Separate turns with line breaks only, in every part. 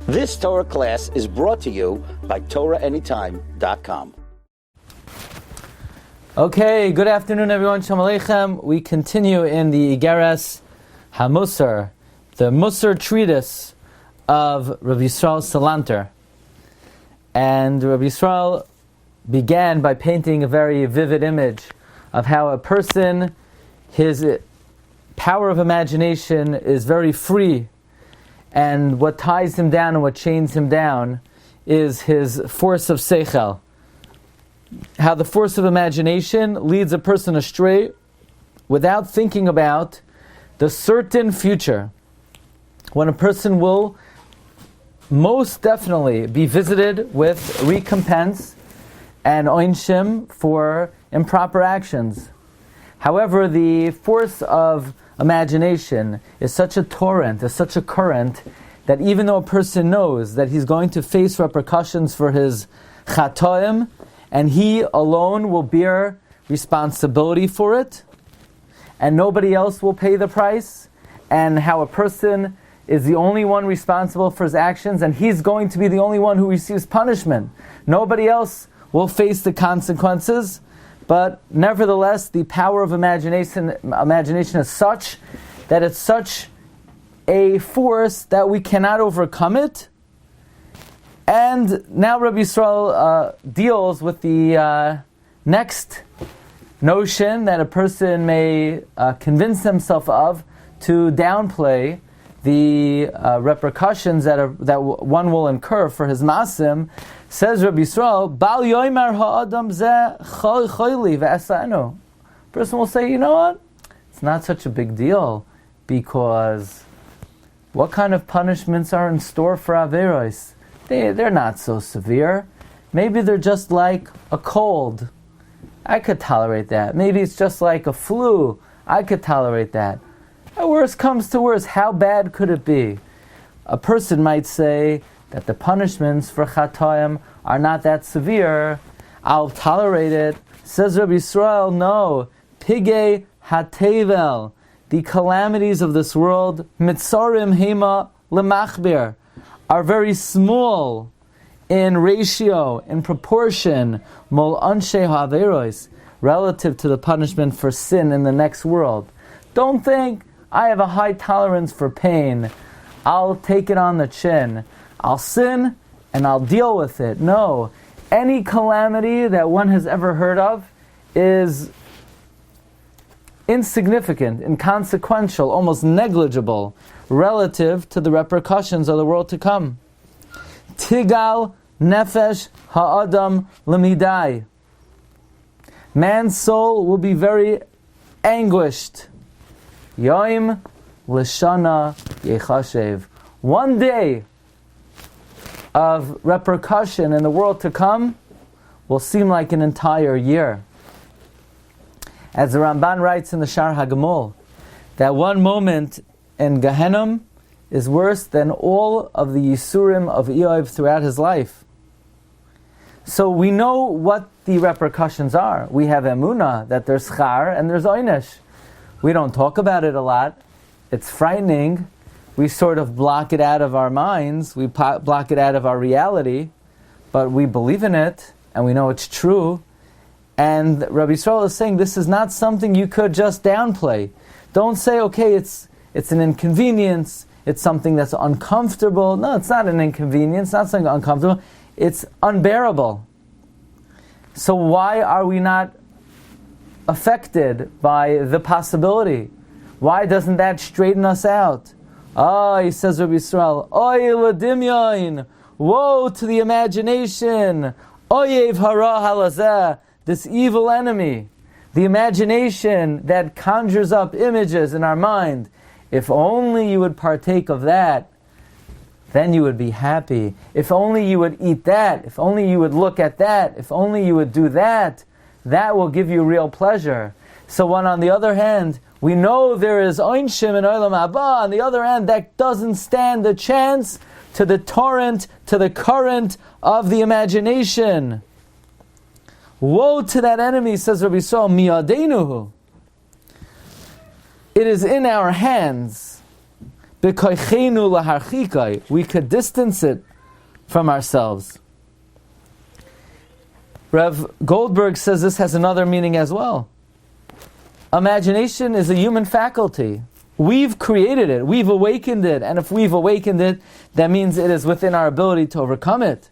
This Torah class is brought to you by TorahAnytime.com.
Okay, good afternoon everyone, Shalom Aleichem. We continue in the Iggeres HaMussar, the Mussar treatise of Rabbi Yisrael Salanter. And Rabbi Yisrael began by painting a very vivid image of how a person, his power of imagination is very free, and what ties him down and what chains him down is his force of seichel. How the force of imagination leads a person astray without thinking about the certain future, when a person will most definitely be visited with recompense and oinshim for improper actions. However, the force of imagination is such a torrent, is such a current, that even though a person knows that he's going to face repercussions for his chatoim, and he alone will bear responsibility for it, and nobody else will pay the price, and how a person is the only one responsible for his actions, and he's going to be the only one who receives punishment. Nobody else will face the consequences, but nevertheless, the power of imagination is such that it's such a force that we cannot overcome it. And now Rabbi Yisrael deals with the next notion that a person may convince himself of to downplay the repercussions that one will incur for his masim. Says Rabbi Yisrael, Bal yoymar ha'adam zeh choyli ve'esanu. Person will say, you know what? It's not such a big deal, because what kind of punishments are in store for Averos? They're not so severe. Maybe they're just like a cold. I could tolerate that. Maybe it's just like a flu. I could tolerate that. At worst comes to worst, how bad could it be? A person might say that the punishments for chatoim are not that severe. I'll tolerate it. Says Rabbi Yisrael, no. Pigei hatevel, the calamities of this world, mitzarim hema lemachbir, are very small in ratio, in proportion, mol anshe ha'averos, relative to the punishment for sin in the next world. Don't think, I have a high tolerance for pain, I'll take it on the chin, I'll sin and I'll deal with it. No, any calamity that one has ever heard of is insignificant, inconsequential, almost negligible, relative to the repercussions of the world to come. Tigal nefesh ha'adam lemidai. Man's soul will be very anguished. Yoim l'shana yechashev. One day of repercussion in the world to come will seem like an entire year. As the Ramban writes in the Shar HaGemul, that one moment in Gehenna is worse than all of the Yisurim of Eov throughout his life. So we know what the repercussions are. We have emunah, that there's schar and there's oynesh. We don't talk about it a lot. It's frightening. We sort of block it out of our minds. We block it out of our reality. But we believe in it, and we know it's true. And Rabbi Yisrael is saying this is not something you could just downplay. Don't say, okay, it's an inconvenience, it's something that's uncomfortable. No, it's not an inconvenience, not something uncomfortable. It's unbearable. So why are we not affected by the possibility? Why doesn't that straighten us out? He says Rabbi Yisrael, Oy l'dimyon, woe to the imagination, Oyev hara halazeh, this evil enemy, the imagination that conjures up images in our mind. If only you would partake of that, then you would be happy. If only you would eat that, if only you would look at that, if only you would do that, that will give you real pleasure. So when on the other hand, we know there is oinshim in olam haba, on the other hand, that doesn't stand a chance to the torrent, to the current of the imagination. Woe to that enemy, says Rabbi Yisrael, miyadenuhu. It is in our hands B'koichenu laharchikai, we could distance it from ourselves. Rev Goldberg says this has another meaning as well. Imagination is a human faculty. We've created it, we've awakened it, and if we've awakened it, that means it is within our ability to overcome it.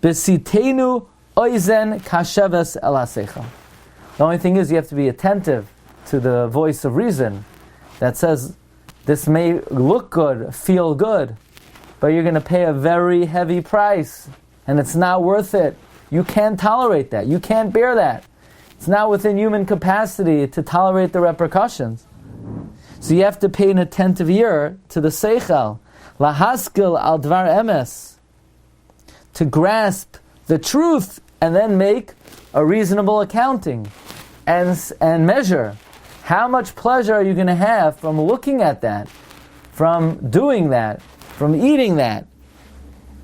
B'sitenu oizen kasheves el haseichel. The only thing is you have to be attentive to the voice of reason that says, this may look good, feel good, but you're going to pay a very heavy price, and it's not worth it. You can't tolerate that. You can't bear that. It's not within human capacity to tolerate the repercussions. So you have to pay an attentive ear to the seichel, lahaskil al dvar emes, to grasp the truth and then make a reasonable accounting and measure. How much pleasure are you going to have from looking at that, from doing that, from eating that?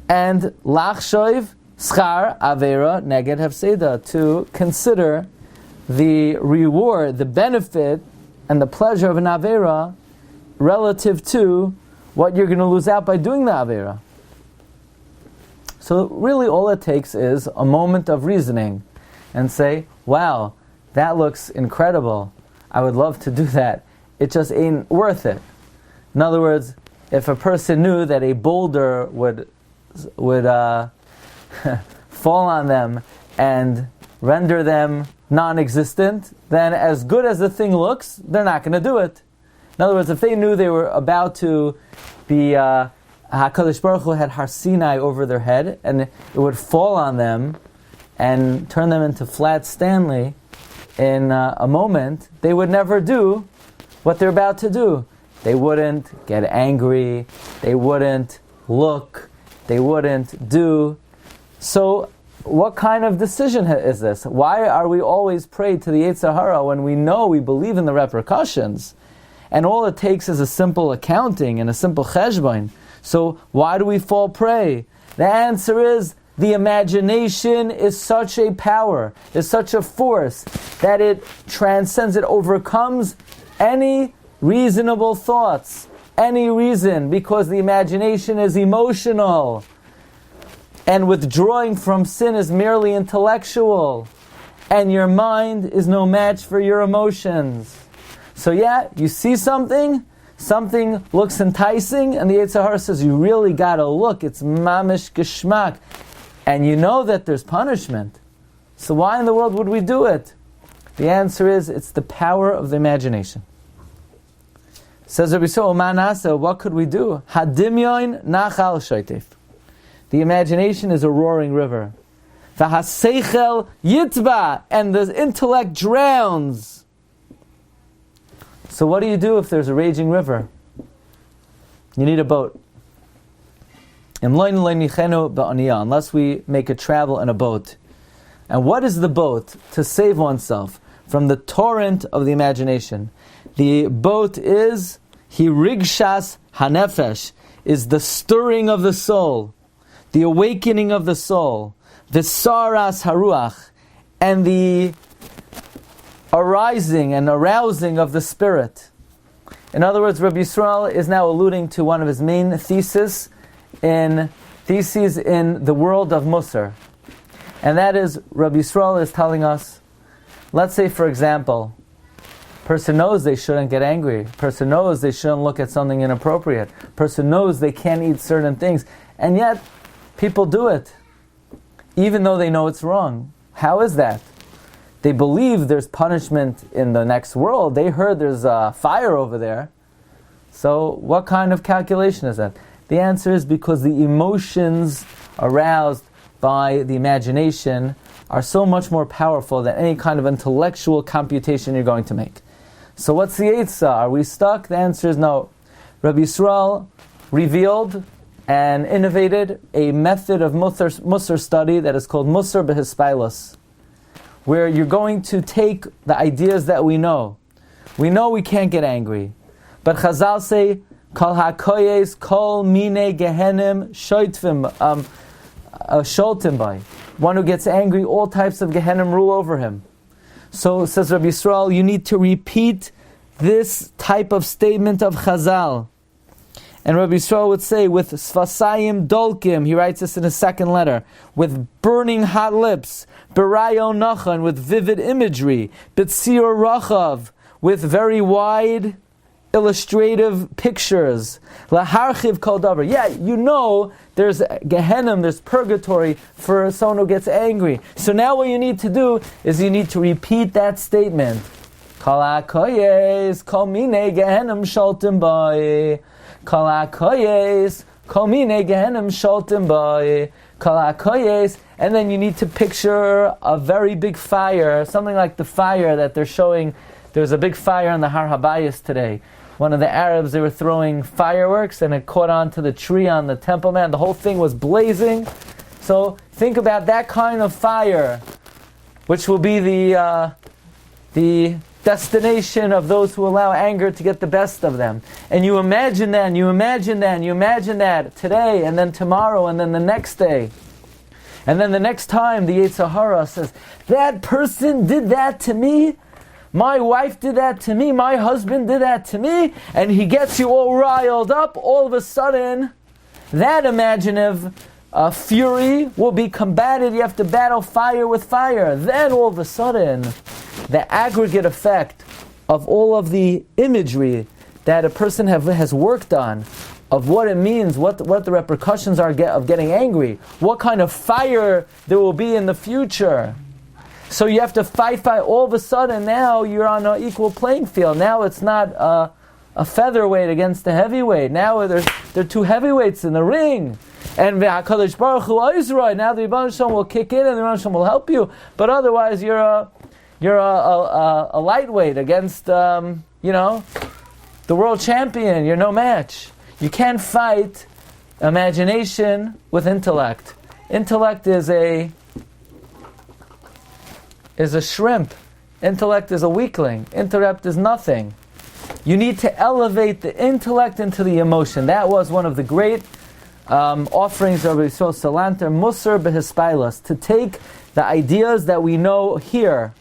And lachshoiv schar avera neged hefseda, to consider the reward, the benefit, and the pleasure of an avera relative to what you're going to lose out by doing the avera. So really all it takes is a moment of reasoning and say, wow, that looks incredible. I would love to do that. It just ain't worth it. In other words, if a person knew that a boulder would fall on them and render them non-existent, then as good as the thing looks, they're not going to do it. In other words, if they knew they were about to be HaKadosh Baruch Hu had Har Sinai over their head, and it would fall on them and turn them into flat Stanley in a moment, they would never do what they're about to do. They wouldn't get angry, they wouldn't look, they wouldn't do. So what kind of decision is this? Why are we always prey to the Yetzer Hara when we know we believe in the repercussions? And all it takes is a simple accounting and a simple cheshbon. So why do we fall prey? The answer is the imagination is such a power, is such a force, that it transcends, it overcomes any reasonable thoughts, any reason, because the imagination is emotional. And withdrawing from sin is merely intellectual. And your mind is no match for your emotions. So yeah, you see something looks enticing, and the Yetzer Hara says, you really gotta look, it's mamish geschmack. And you know that there's punishment. So why in the world would we do it? The answer is, it's the power of the imagination. Says Rabbi Yisrael, Manasa, what could we do? Hadimyon nachal shoitef. The imagination is a roaring river. V'haseichel yitba, and the intellect drowns. So what do you do if there's a raging river? You need a boat. Unless we make a travel in a boat. And what is the boat to save oneself from the torrent of the imagination? The boat is hirigshas hanefesh, is the stirring of the soul, the awakening of the soul, the saras haruach, and the arising and arousing of the spirit. In other words, Rabbi Yisrael is now alluding to one of his main theses in the world of Mussar. And that is, Rabbi Yisrael is telling us, let's say for example, person knows they shouldn't get angry, person knows they shouldn't look at something inappropriate, person knows they can't eat certain things, and yet people do it, even though they know it's wrong. How is that? They believe there's punishment in the next world, they heard there's a fire over there, so what kind of calculation is that? The answer is because the emotions aroused by the imagination are so much more powerful than any kind of intellectual computation you're going to make. So what's the Eitzah? Are we stuck? The answer is no. Rabbi Yisrael revealed and innovated a method of Mussar study that is called Mussar b'hispailos, where you're going to take the ideas that we know. We know we can't get angry, but Chazal say, Kol hakoyes, kol mine gehenim, shoitvim, sholtim by. One who gets angry, all types of gehenim rule over him. So, says Rabbi Yisrael, you need to repeat this type of statement of Chazal. And Rabbi Yisrael would say, with sfasayim dolkim, he writes this in his second letter, with burning hot lips, berayo nachan, with vivid imagery, b'tzir rachav, with very wide illustrative pictures, laharchiv kol davar. Yeah, you know there's Gehenna, there's purgatory for someone who gets angry. So now what you need to do is you need to repeat that statement. Kol hakoyes, kol minei Gehenna shaltim bai. Kol hakoyes, kol minei Gehenna shaltim bai. Kol hakoyes, and then you need to picture a very big fire, something like the fire that they're showing. There's a big fire on the Har Habayis today. One of the Arabs, they were throwing fireworks and it caught onto the tree on the Temple Mount. The whole thing was blazing. So think about that kind of fire, which will be the destination of those who allow anger to get the best of them. And you imagine that, and you imagine that, and you imagine that today, and then tomorrow, and then the next day. And then the next time the Yetzer Hara says, that person did that to me, my wife did that to me, my husband did that to me, and he gets you all riled up, all of a sudden, that imaginative fury will be combated. You have to battle fire with fire. Then all of a sudden, the aggregate effect of all of the imagery that a person has worked on, of what it means, what the repercussions are of getting angry, what kind of fire there will be in the future. So you have to fight. All of a sudden, now you're on an equal playing field. Now it's not a featherweight against a heavyweight. Now there are two heavyweights in the ring. And HaKadosh Baruch Hu Oizroi, now the Rebbe Shalom will kick in and the Rebbe Shalom will help you. But otherwise, you're a lightweight against the world champion. You're no match. You can't fight imagination with intellect. Intellect is a shrimp. Intellect is a weakling. Intellect is nothing. You need to elevate the intellect into the emotion. That was one of the great offerings of Rabbi Yisrael Salanter, Mussar behispailas, to take the ideas that we know here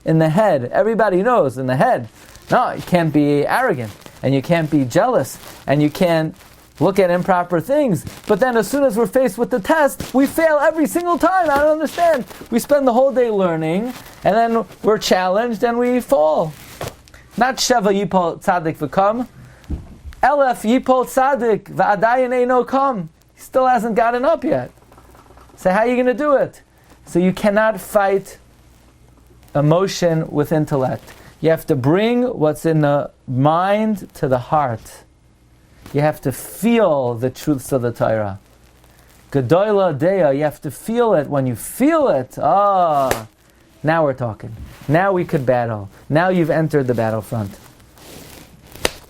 in the head. Everybody knows in the head. No, you can't be arrogant, and you can't be jealous, and you can't look at improper things. But then as soon as we're faced with the test, we fail every single time. I don't understand. We spend the whole day learning, and then we're challenged and we fall. Not Sheva Yipol Tzadik V'Kam. Elef Yipol Tzadik V'Adayin Eino Kam. He still hasn't gotten up yet. So how are you going to do it? So you cannot fight emotion with intellect. You have to bring what's in the mind to the heart. You have to feel the truths of the Torah. Gedola Deya, you have to feel it. When you feel it, now we're talking. Now we could battle. Now you've entered the battlefront.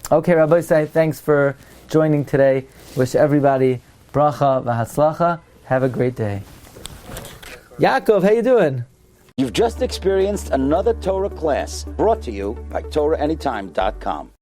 Okay, Rabbi Say, thanks for joining today. Wish everybody bracha v'hatzlacha. Have a great day. Yaakov, how you doing?
You've just experienced another Torah class brought to you by TorahAnytime.com.